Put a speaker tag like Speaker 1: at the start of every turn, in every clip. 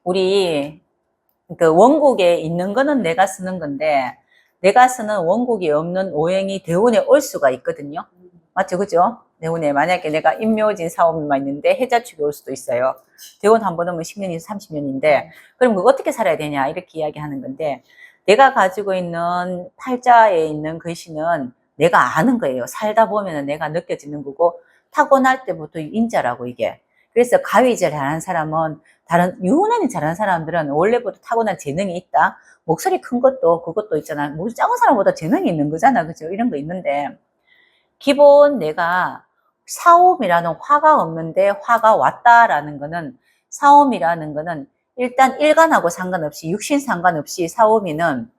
Speaker 1: 우리, 원국에 있는 거는 내가 쓰는 건데, 내가 쓰는 원국이 없는 오행이 대운에 올 수가 있거든요. 맞죠? 그죠? 대운에 만약에 내가 임묘진 사오미만 있는데 해자축이 올 수도 있어요. 대운 한 번 오면 10년이 30년인데, 그럼 그거 어떻게 살아야 되냐? 이렇게 이야기하는 건데, 내가 가지고 있는 팔자에 있는 글씨는 내가 아는 거예요. 살다 보면 내가 느껴지는 거고, 타고날 때부터 인자라고 이게. 그래서 가위 잘하는 사람은 유난히 잘하는 사람들은 원래부터 타고난 재능이 있다. 목소리 큰 것도 그것도 있잖아. 목소리 작은 사람보다 재능이 있는 거잖아. 그죠? 이런 거 있는데, 기본 내가 사옴이라는 화가 없는데 화가 왔다라는 거는, 사옴이라는 거는 일단 일간하고 상관없이, 육신 상관없이 사오미는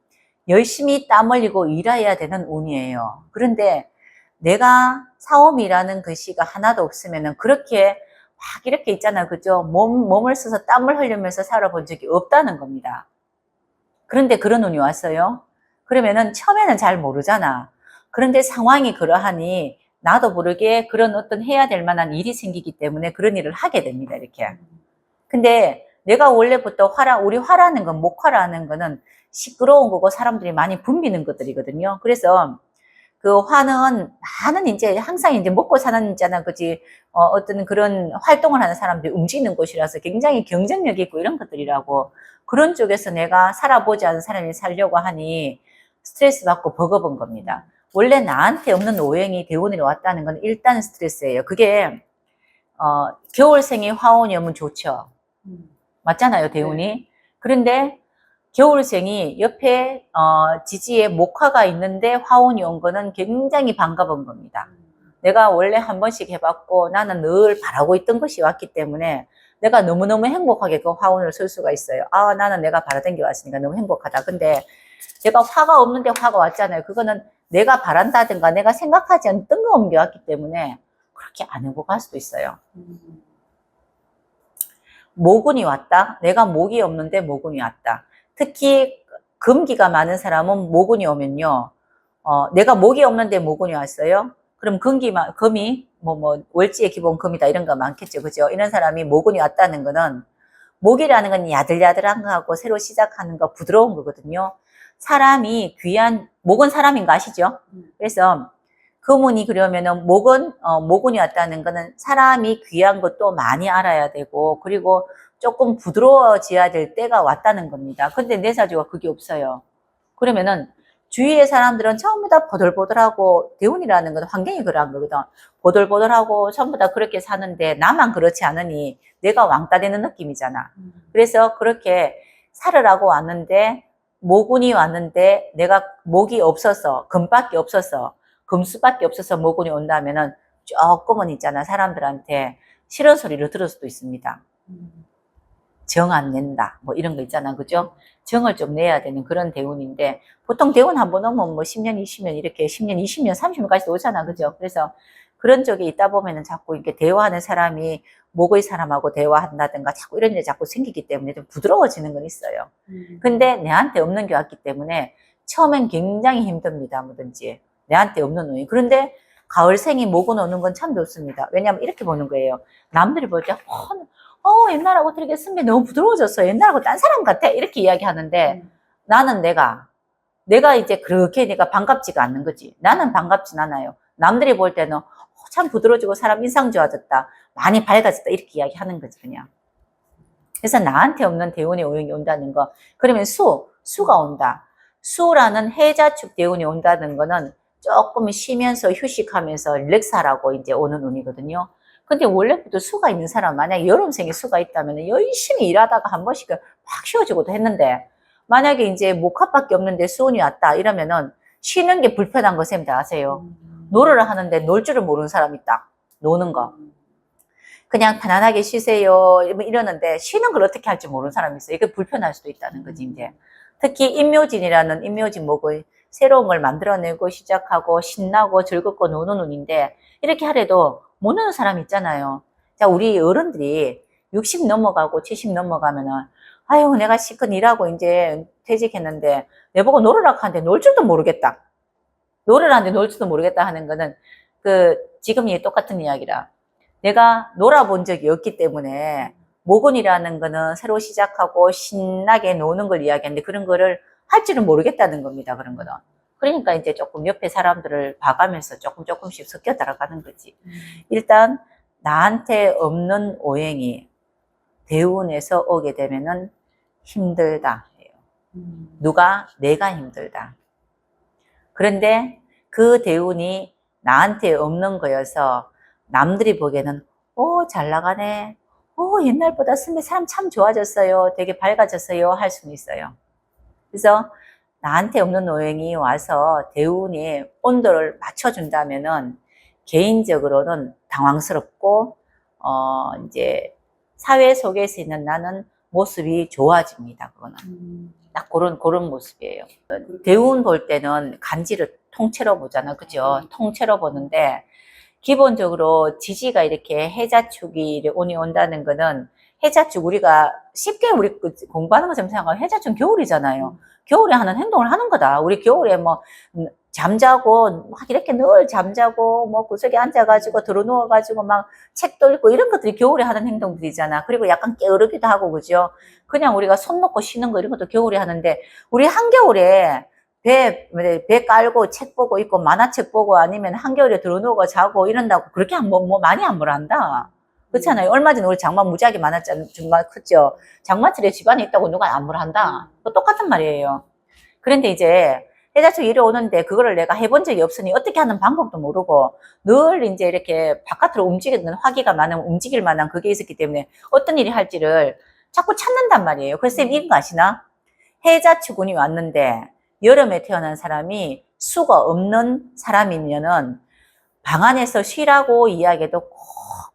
Speaker 1: 열심히 땀 흘리고 일해야 되는 운이에요. 그런데 내가 사오미라는 글씨가 하나도 없으면은 그렇게 막 이렇게 있잖아. 그죠? 몸을 써서 땀을 흘리면서 살아본 적이 없다는 겁니다. 그런데 그런 운이 왔어요. 그러면은 처음에는 잘 모르잖아. 그런데 상황이 그러하니 나도 모르게 그런 어떤 해야 될 만한 일이 생기기 때문에 그런 일을 하게 됩니다. 이렇게. 근데 내가 원래부터 우리 화라는 건, 목화라는 거는 시끄러운 거고 사람들이 많이 붐비는 것들이거든요. 그래서 그 화는 나는 이제 항상 이제 먹고 사는 있잖아. 그지? 어떤 그런 활동을 하는 사람들이 움직이는 곳이라서 굉장히 경쟁력이 있고 이런 것들이라고. 그런 쪽에서 내가 살아보지 않은 사람이 살려고 하니 스트레스 받고 버거운 겁니다. 원래 나한테 없는 오행이 대운으로 왔다는 건 일단 스트레스예요. 그게 겨울생이 화운이 오면 좋죠. 맞잖아요, 대운이. 네. 그런데 겨울생이 옆에 지지에 목화가 있는데 화운이 온 거는 굉장히 반가운 겁니다. 내가 원래 한 번씩 해봤고 나는 늘 바라고 있던 것이 왔기 때문에 내가 너무너무 행복하게 그 화운을 쓸 수가 있어요. 아, 나는 내가 바라던 게 왔으니까 너무 행복하다. 근데 내가 화가 없는데 화가 왔잖아요. 그거는 내가 바란다든가 내가 생각하지 않던 거 옮겨왔기 때문에 그렇게 안 행복할 수도 있어요. 모군이 왔다. 내가 목이 없는데 모군이 왔다. 특히 금기가 많은 사람은 모군이 오면요. 내가 목이 없는데 모군이 왔어요. 그럼 금이 월지의 기본 금이다 이런 거 많겠죠. 그죠? 이런 사람이 모군이 왔다는 거는, 목이라는 건 야들야들한 거하고 새로 시작하는 거 부드러운 거거든요. 사람이 목은 사람인 거 아시죠? 그래서 금운이 그러면은 모군이 왔다는 거는 사람이 귀한 것도 많이 알아야 되고, 그리고 조금 부드러워져야 될 때가 왔다는 겁니다. 근데 내 사주가 그게 없어요. 그러면은 주위의 사람들은 전부 다 보들보들하고, 대운이라는 건 환경이 그러한 거거든. 보들보들하고 전부 다 그렇게 사는데 나만 그렇지 않으니 내가 왕따 되는 느낌이잖아. 그래서 그렇게 살으라고 왔는데, 모군이 왔는데 내가 목이 없어서, 금밖에 없어서, 금수밖에 없어서 모군이 온다면은 조금은 있잖아. 사람들한테 싫은 소리를 들을 수도 있습니다. 정 안 낸다. 뭐 이런 거 있잖아. 그죠? 정을 좀 내야 되는 그런 대운인데, 보통 대운 한 번 오면 뭐 10년, 20년 이렇게 10년, 20년, 30년까지 오잖아. 그죠? 그래서 그런 쪽에 있다 보면은 자꾸 이렇게 대화하는 사람이 목의 사람하고 대화한다든가 자꾸 이런 일이 자꾸 생기기 때문에 좀 부드러워지는 건 있어요. 근데 내한테 없는 게 왔기 때문에 처음엔 굉장히 힘듭니다. 뭐든지. 내한테 없는 운이. 그런데 가을생이 목은 오는 건 참 좋습니다. 왜냐하면 이렇게 보는 거예요. 남들이 볼 때, 옛날하고 되게 선배 너무 부드러워졌어. 옛날하고 딴 사람 같아. 이렇게 이야기하는데, 나는 내가 이제 그렇게 내가 반갑지가 않는 거지. 나는 반갑진 않아요. 남들이 볼 때는 참 부드러워지고 사람 인상 좋아졌다. 많이 밝아졌다. 이렇게 이야기하는 거지, 그냥. 그래서 나한테 없는 대운의 오행이 온다는 거. 그러면 수가 온다. 수라는 해자축 대운이 온다는 거는 조금 쉬면서 휴식하면서 릴렉스하라고 이제 오는 운이거든요. 근데 원래부터 수가 있는 사람, 만약에 여름생에 수가 있다면 열심히 일하다가 한 번씩 확 쉬어지고도 했는데, 만약에 이제 목합밖에 없는데 수운이 왔다 이러면은 쉬는 게 불편한 거 쌤 다 아세요. 노래를 하는데 놀 줄을 모르는 사람이 있다. 노는 거. 그냥 편안하게 쉬세요 이러는데 쉬는 걸 어떻게 할지 모르는 사람이 있어요. 이게 불편할 수도 있다는 거지. 이제 특히 임묘진 목의 새로운 걸 만들어내고 시작하고 신나고 즐겁고 노는 운인데, 이렇게 하래도 못 노는 사람 있잖아요. 자, 우리 어른들이 60 넘어가고 70 넘어가면은, 아유, 내가 실컷 일하고 이제 퇴직했는데 내보고 놀으라고 하는데 놀 줄도 모르겠다. 노래를 하는데 놀 줄도 모르겠다 하는 거는 지금 똑같은 이야기라. 내가 놀아본 적이 없기 때문에 모근이라는 거는 새로 시작하고 신나게 노는 걸 이야기하는데 그런 거를 할 줄은 모르겠다는 겁니다. 그런 거는. 그러니까 이제 조금 옆에 사람들을 봐가면서 조금씩 섞여 들어가는 거지. 일단 나한테 없는 오행이 대운에서 오게 되면은 힘들다 해요. 누가? 내가 힘들다. 그런데 그 대운이 나한테 없는 거여서 남들이 보기에는 잘 나가네. 옛날보다 선배 사람 참 좋아졌어요. 되게 밝아졌어요. 할 수는 있어요. 그래서 나한테 없는 오행이 와서 대운이 온도를 맞춰준다면은 개인적으로는 당황스럽고 이제 사회 속에서 있는 나는 모습이 좋아집니다. 그거는 딱 그런 모습이에요. 대운 볼 때는 간지를 통째로 보잖아, 그죠? 통째로 보는데 기본적으로 지지가 이렇게 해자축이 운이 온다는 거는 해자축 우리가 쉽게 우리 공부하는 것처럼 생각하면 해자축 겨울이잖아요. 겨울에 하는 행동을 하는 거다. 우리 겨울에 뭐 잠자고 막 이렇게 늘 잠자고 뭐 구석에 앉아가지고 들어 누워가지고 막 책도 읽고 이런 것들이 겨울에 하는 행동들이잖아. 그리고 약간 게으르기도 하고 그죠. 그냥 우리가 손 놓고 쉬는 거 이런 것도 겨울에 하는데 우리 한겨울에 배 깔고 책 보고 있고 만화책 보고 아니면 한겨울에 들어 누워 자고 이런다고 그렇게 뭐 많이 안 물한다. 그렇잖아요. 얼마 전에 우리 장마 무지하게 많았잖아요. 정말 크죠. 장마철에 집안에 있다고 누가 안 물한다. 똑같은 말이에요. 그런데 이제 해자축 일이 오는데 그거를 내가 해본 적이 없으니 어떻게 하는 방법도 모르고 늘 이제 이렇게 바깥으로 움직이는 화기가 많으면 움직일 만한 그게 있었기 때문에 어떤 일이 할지를 자꾸 찾는단 말이에요. 그래서 쌤 이거 아시나? 해자축운이 왔는데 여름에 태어난 사람이 수가 없는 사람이면은 방 안에서 쉬라고 이야기해도 꼭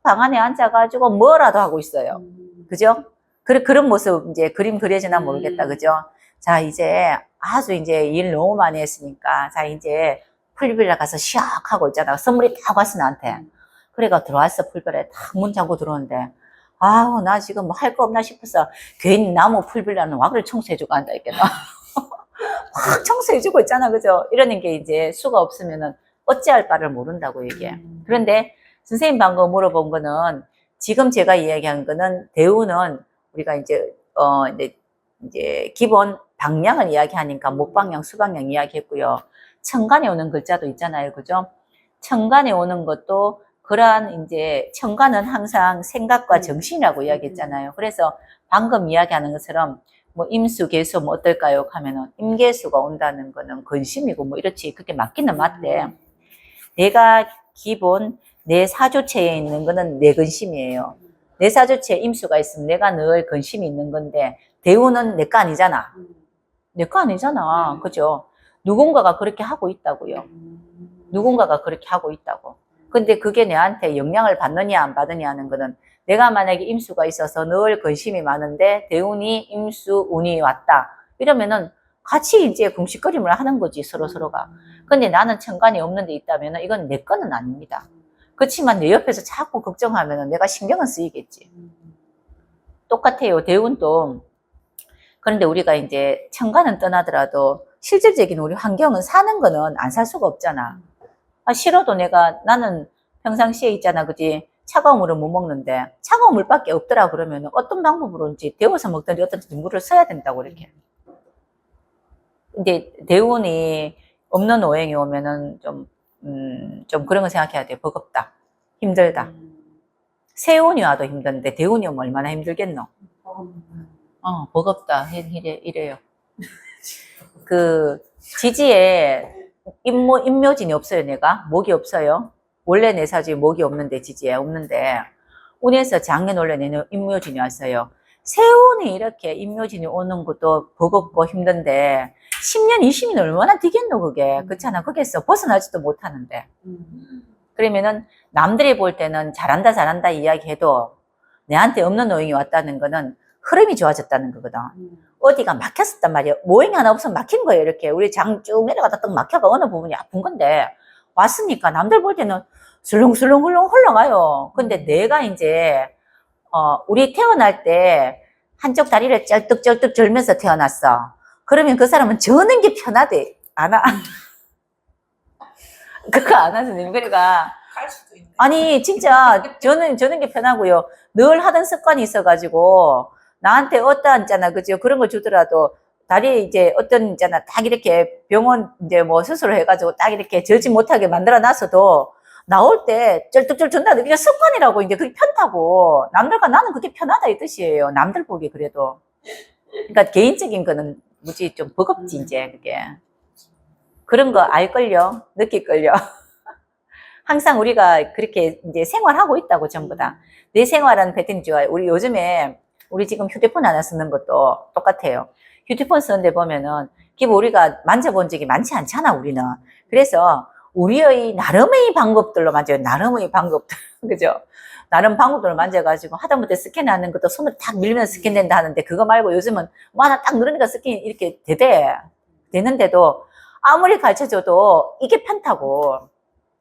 Speaker 1: 방 안에 앉아가지고 뭐라도 하고 있어요. 그죠? 그런 모습 이제 그림 그려지나 모르겠다. 그죠? 자, 이제 아주 이제 일 너무 많이 했으니까 자, 이제 풀빌라 가서 시작 하고 있잖아. 선물이 딱 왔어, 나한테. 그래가 들어왔어, 풀빌라에 딱 문 잠고 들어오는데 아우, 나 지금 뭐 할 거 없나 싶어서 괜히 나무 풀빌라는 와그를 청소해주고 앉아있겠나. 확 청소해주고 있잖아. 그죠? 이러는 게 이제 수가 없으면은 어찌할 바를 모른다고 이게. 그런데 선생님 방금 물어본 거는 지금 제가 이야기한 거는 대우는 우리가 이제 이제 기본 방향을 이야기하니까 목방향, 수방향 이야기했고요. 천간에 오는 글자도 있잖아요. 그죠? 천간에 오는 것도 그러한 이제 천간은 항상 생각과 정신이라고 이야기했잖아요. 그래서 방금 이야기하는 것처럼 뭐 임수, 개수 뭐 어떨까요? 하면은 임계수가 온다는 거는 근심이고 뭐 이렇지. 그게 맞기는 맞대. 내가 기본 내 사주체에 있는 거는 내 근심이에요. 내 사주체에 임수가 있으면 내가 늘 근심이 있는 건데 대우는 내 거 아니잖아. 내 거 아니잖아. 그죠? 누군가가 그렇게 하고 있다고요. 누군가가 그렇게 하고 있다고. 근데 그게 내한테 영향을 받느냐 안 받느냐 하는 거는 내가 만약에 임수가 있어서 늘 근심이 많은데 대운이 임수 운이 왔다. 이러면은 같이 이제 궁식거림을 하는 거지 서로가. 근데 나는 천간이 없는 데 있다면 이건 내 거는 아닙니다. 그렇지만 내 옆에서 자꾸 걱정하면 내가 신경은 쓰이겠지. 똑같아요. 대운도. 그런데 우리가 이제 천간은 떠나더라도 실질적인 우리 환경은 사는 거는 안 살 수가 없잖아. 싫어도 나는 평상시에 있잖아. 그지? 차가운 물을 못 먹는데 차가운 물밖에 없더라 그러면 어떤 방법으로인지 데워서 먹든지 어떤지 물을 써야 된다고 이렇게. 근데 대운이 없는 오행이 오면은 좀 그런 거 생각해야 돼. 버겁다. 힘들다. 세운이 와도 힘든데 대운이 오면 얼마나 힘들겠노? 버겁다. 이래요. 그 지지에 임묘진이 없어요. 내가 목이 없어요. 원래 내 사주에 목이 없는데 지지에 없는데 운에서 작년 원래 내는 임묘진이 왔어요. 세운이 이렇게 임묘진이 오는 것도 버겁고 힘든데 10년, 20년 얼마나 되겠노 그게. 그렇잖아. 거기에서 벗어나지도 못하는데. 그러면은 남들이 볼 때는 잘한다 이야기해도 내한테 없는 오행이 왔다는 거는 흐름이 좋아졌다는 거거든. 어디가 막혔었단 말이야. 모행이 하나 없으면 막힌 거예요. 이렇게 우리 장 쭉 내려가다 딱 막혀가 어느 부분이 아픈 건데 왔으니까 남들 볼 때는 술렁술렁 흘러가요. 근데 내가 이제 우리 태어날 때 한쪽 다리를 쩔뚝쩔뚝 절면서 태어났어. 그러면 그 사람은 저는 게 편하대. 안 하. 그거 안 하세요. 그러니까
Speaker 2: 할 수도 있네.
Speaker 1: 아니, 진짜, 저는 게 편하고요. 늘 하던 습관이 있어가지고, 나한테 어떠한, 있잖아, 그죠? 그런 걸 주더라도, 다리 이제 어떤, 있잖아, 딱 이렇게 병원 이제 뭐 수술을 해가지고 딱 이렇게 절지 못하게 만들어 놨어도, 나올 때 쩔뚝쩔 준다. 그게 습관이라고, 이제 그게 편하고, 남들과 나는 그게 편하다 이 뜻이에요. 남들 보기 그래도. 그러니까 개인적인 거는 무지 좀 버겁지, 이제, 그게. 그런 거 알걸요? 느낄걸요? 항상 우리가 그렇게 이제 생활하고 있다고 전부 다. 내 생활하는 패턴이 좋아요. 우리 요즘에 우리 지금 휴대폰 하나 쓰는 것도 똑같아요. 휴대폰 쓰는데 보면은 기본 우리가 만져본 적이 많지 않잖아, 우리는. 그래서 우리의 나름의 방법들로 만져요. 나름의 방법들. 그죠? 나름 방법들로 만져가지고 하다못해 스캔하는 것도 손으로 탁 밀면 스캔된다 하는데 그거 말고 요즘은 뭐 하나 딱 누르니까 스캔이 이렇게 되는데도 아무리 가르쳐줘도 이게 편하고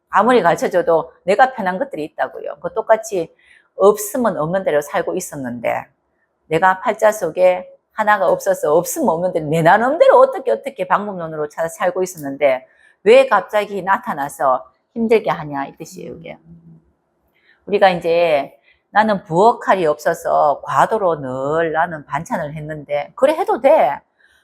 Speaker 1: 아무리 가르쳐줘도 내가 편한 것들이 있다고요. 그 똑같이 없으면 없는 대로 살고 있었는데 내가 팔자 속에 하나가 없어서 없으면 없는 대로 내 나름대로 어떻게 방법론으로 찾아 살고 있었는데 왜 갑자기 나타나서 힘들게 하냐 이 뜻이에요. 이게. 우리가 이제 나는 부엌칼이 없어서 과도로 늘 나는 반찬을 했는데 그래 해도 돼.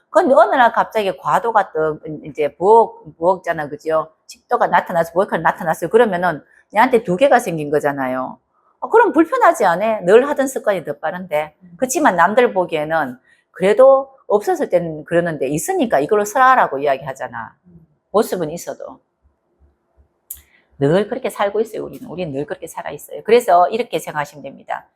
Speaker 1: 근데 어느 날 갑자기 과도가 또 이제 부엌잖아, 그죠? 식도가 나타나서 부엌칼이 나타났어요. 그러면은 얘한테 두 개가 생긴 거잖아요. 그럼 불편하지 않아? 늘 하던 습관이 더 빠른데. 그렇지만 남들 보기에는 그래도 없었을 때는 그러는데 있으니까 이걸로 살아라고 이야기하잖아. 모습은 있어도. 늘 그렇게 살고 있어요, 우리는 늘 그렇게 살아 있어요. 그래서 이렇게 생각하시면 됩니다.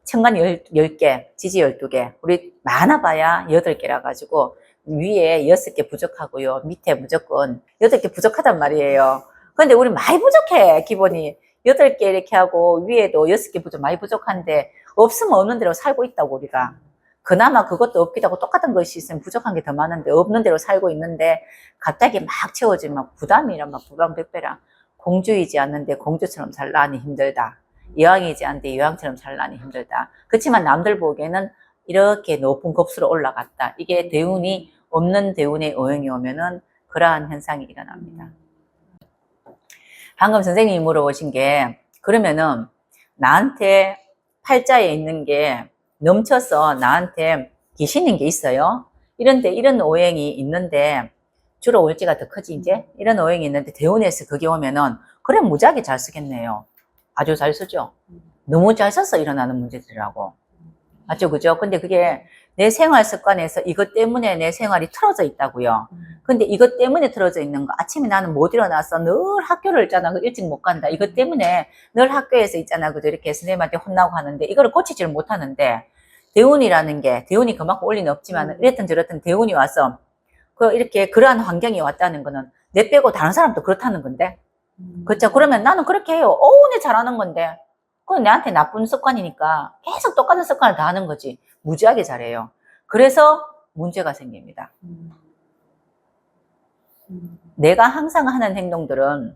Speaker 1: 천간 10개, 지지 12개. 우리 많아봐야 8개라 가지고 위에 6개 부족하고요. 밑에 무조건 8개 부족하단 말이에요. 근데 우리 많이 부족해, 기본이. 8개 이렇게 하고 위에도 6개 많이 부족한데 없으면 없는 대로 살고 있다고 우리가. 그나마 그것도 없기도 하고 똑같은 것이 있으면 부족한 게 더 많은데 없는 대로 살고 있는데 갑자기 막 채워지면 부담이란 막 부담 100배라. 공주이지 않는데 공주처럼 살라니 힘들다. 여왕이지 않는데 여왕처럼 살라니 힘들다. 그렇지만 남들 보기에는 이렇게 높은 급수로 올라갔다. 이게 대운이 없는 대운의 오행이 오면은 그러한 현상이 일어납니다. 방금 선생님이 물어보신 게 그러면은 나한테 팔자에 있는 게 넘쳐서 나한테 귀신인 게 있어요. 이런데 이런 오행이 있는데 주로 올지가 더 크지 이제 이런 오행이 있는데 대운에서 그게 오면은 그래 무지하게 잘 쓰겠네요. 아주 잘 쓰죠. 너무 잘 써서 일어나는 문제들이라고. 맞죠, 그죠? 근데 그게 내 생활 습관에서 이것 때문에 내 생활이 틀어져 있다고요. 근데 이것 때문에 틀어져 있는 거 아침에 나는 못 일어나서 늘 학교를 있잖아. 일찍 못 간다. 이것 때문에 늘 학교에서 있잖아. 그죠? 이렇게 선생님한테 혼나고 하는데 이거를 고치지를 못하는데 대운이라는 게 대운이 그만큼 올리는 없지만 이랬든 저랬든 대운이 와서 이렇게 그러한 환경이 왔다는 거는 내 빼고 다른 사람도 그렇다는 건데 그렇죠? 그러면 나는 그렇게 해요. 내 잘하는 건데 그건 내한테 나쁜 습관이니까 계속 똑같은 습관을 다 하는 거지. 무지하게 잘해요. 그래서 문제가 생깁니다. 내가 항상 하는 행동들은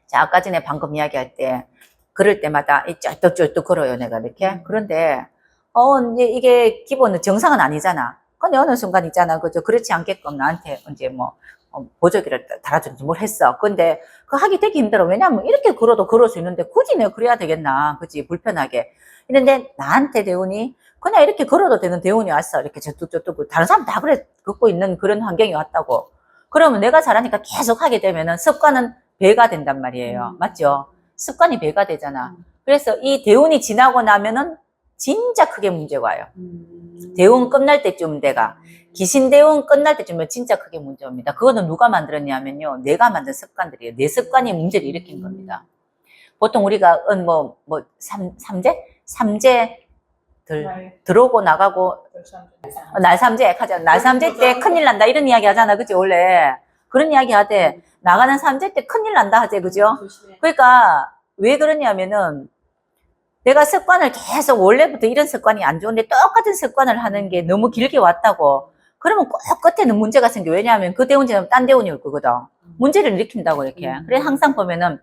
Speaker 1: 자, 아까 전에 방금 이야기할 때 그럴 때마다 쩔뚝쩔뚝 걸어요. 내가 이렇게. 그런데 이게 기본은 정상은 아니잖아. 근데 어느 순간 있잖아. 그죠? 그렇지 않게끔 나한테 이제 뭐 보조기를 달아주는지 뭘 했어. 근데 그 하기 되게 힘들어. 왜냐면 이렇게 걸어도 걸을 수 있는데 굳이 내가 그래야 되겠나. 그치? 불편하게. 이런데 나한테 대운이 그냥 이렇게 걸어도 되는 대운이 왔어. 이렇게 저뚝저뚝. 다른 사람 다 그래 걷고 있는 그런 환경이 왔다고. 그러면 내가 잘하니까 계속 하게 되면은 습관은 배가 된단 말이에요. 맞죠? 습관이 배가 되잖아. 그래서 이 대운이 지나고 나면은 진짜 크게 문제가 와요. 대운 끝날 때쯤 내가 귀신 대운 끝날 때쯤은 진짜 크게 문제 옵니다. 그거는 누가 만들었냐면요. 내가 만든 습관들이에요. 내 습관이 문제를 일으킨 겁니다. 보통 우리가 삼재 들어오고 나가고 날삼재 하자. 날삼재 때 큰일 난다 이런 이야기 하잖아. 그치 원래 그런 이야기 하되 나가는 삼재 때 큰일 난다 하지. 그죠? 그러니까 왜 그러냐면은 내가 습관을 계속 원래부터 이런 습관이 안 좋은데 똑같은 습관을 하는 게 너무 길게 왔다고 그러면 꼭 끝에는 문제가 생겨. 왜냐하면 그 대운이 지나면 딴 대운이 올 거거든. 문제를 일으킨다고 이렇게. 그래 항상 보면은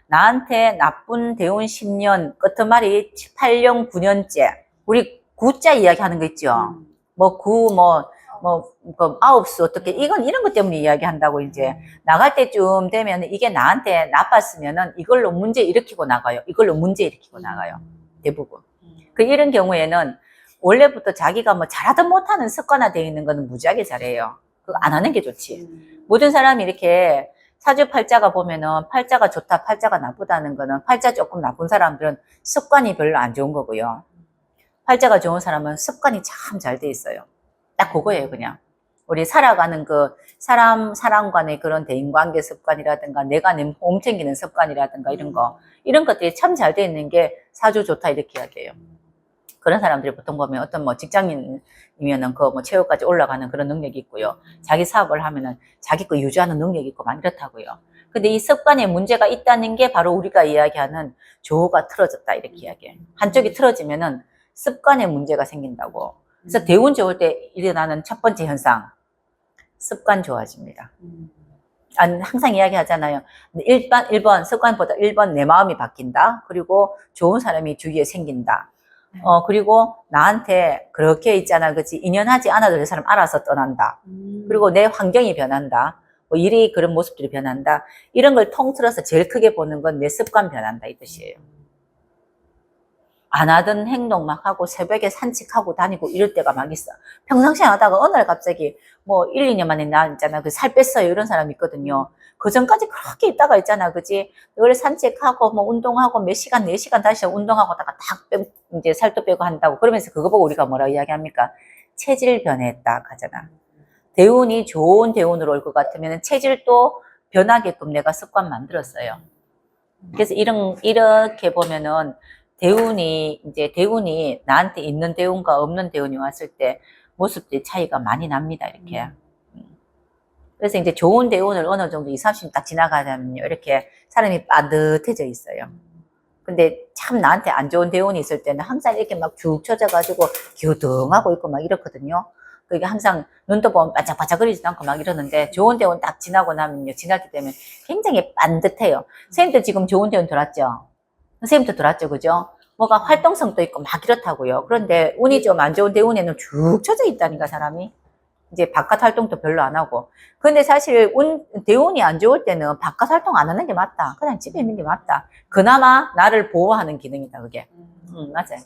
Speaker 1: 나한테 나쁜 대운 10년 끝말이 8년 9년째 우리 구자 이야기 하는 거 있죠. 뭐 그 아홉수 어떻게, 이런 것 때문에 이야기한다고 이제. 나갈 때쯤 되면 이게 나한테 나빴으면은 이걸로 문제 일으키고 나가요. 이걸로 문제 일으키고 나가요. 대부분. 그 이런 경우에는 원래부터 자기가 뭐 잘하든 못하는 습관화되어 있는 거는 무지하게 잘해요. 그거 안 하는 게 좋지. 모든 사람이 이렇게 사주팔자가 보면은 팔자가 좋다, 팔자가 나쁘다는 거는 팔자 조금 나쁜 사람들은 습관이 별로 안 좋은 거고요. 팔자가 좋은 사람은 습관이 참 잘 돼 있어요. 딱 그거예요, 그냥. 우리 살아가는 그 사람 간의 그런 대인관계 습관이라든가 내가 내 몸 챙기는 습관이라든가 이런 것들이 참 잘 돼 있는 게 사주 좋다 이렇게 해야 돼요. 그런 사람들이 보통 보면 어떤 뭐 직장인이면은 그 뭐 체육까지 올라가는 그런 능력이 있고요. 자기 사업을 하면은 자기 거 유지하는 능력이 있고 막 이렇다고요. 근데 이 습관에 문제가 있다는 게 바로 우리가 이야기하는 조가 틀어졌다 이렇게 이야기해요. 한쪽이 틀어지면은 습관에 문제가 생긴다고. 그래서 대운 좋을 때 일어나는 첫 번째 현상, 습관 좋아집니다. 항상 이야기하잖아요. 1번 습관보다 1번 내 마음이 바뀐다. 그리고 좋은 사람이 주위에 생긴다. 그리고 나한테 그렇게 있잖아. 그치? 인연하지 않아도 그 사람 알아서 떠난다. 그리고 내 환경이 변한다. 뭐 일이 그런 모습들이 변한다. 이런 걸 통틀어서 제일 크게 보는 건 내 습관 변한다. 이 뜻이에요. 안 하던 행동 막 하고 새벽에 산책하고 다니고 이럴 때가 막 있어. 평상시에 하다가 어느 날 갑자기 뭐 1, 2년 만에 나 있잖아. 그 살 뺐어요. 이런 사람이 있거든요. 그 전까지 그렇게 있다가 있잖아. 그지? 늘 산책하고 뭐 운동하고 몇 시간, 4시간 다시 운동하고다가 딱 빼고 이제 살도 빼고 한다고. 그러면서 그거 보고 우리가 뭐라고 이야기합니까? 체질 변했다 하잖아. 대운이 좋은 대운으로 올 것 같으면 체질도 변하게끔 내가 습관 만들었어요. 그래서 이렇게 보면은 대운이 나한테 있는 대운과 없는 대운이 왔을 때 모습들이 차이가 많이 납니다. 이렇게. 그래서 이제 좋은 대운을 어느 정도 20, 30딱 지나가면요. 이렇게 사람이 빠듯해져 있어요. 근데 참 나한테 안 좋은 대운이 있을 때는 항상 이렇게 막 죽 처져가지고 기우등하고 있고 막 이렇거든요. 그게 항상 눈도 보면 반짝반짝거리지도 않고 막 이러는데 좋은 대운 딱 지나고 나면요. 지나게 되면 굉장히 반듯해요. 선생님도 지금 좋은 대운 들었죠? 선생님도 들었죠, 그죠? 뭐가 활동성도 있고 막 이렇다고요. 그런데 운이 좀 안 좋은 대운에는 쭉 쳐져 있다니까, 사람이. 이제 바깥 활동도 별로 안 하고. 근데 사실 대운이 안 좋을 때는 바깥 활동 안 하는 게 맞다. 그냥 집에 있는 게 맞다. 그나마 나를 보호하는 기능이다, 그게. 맞아요.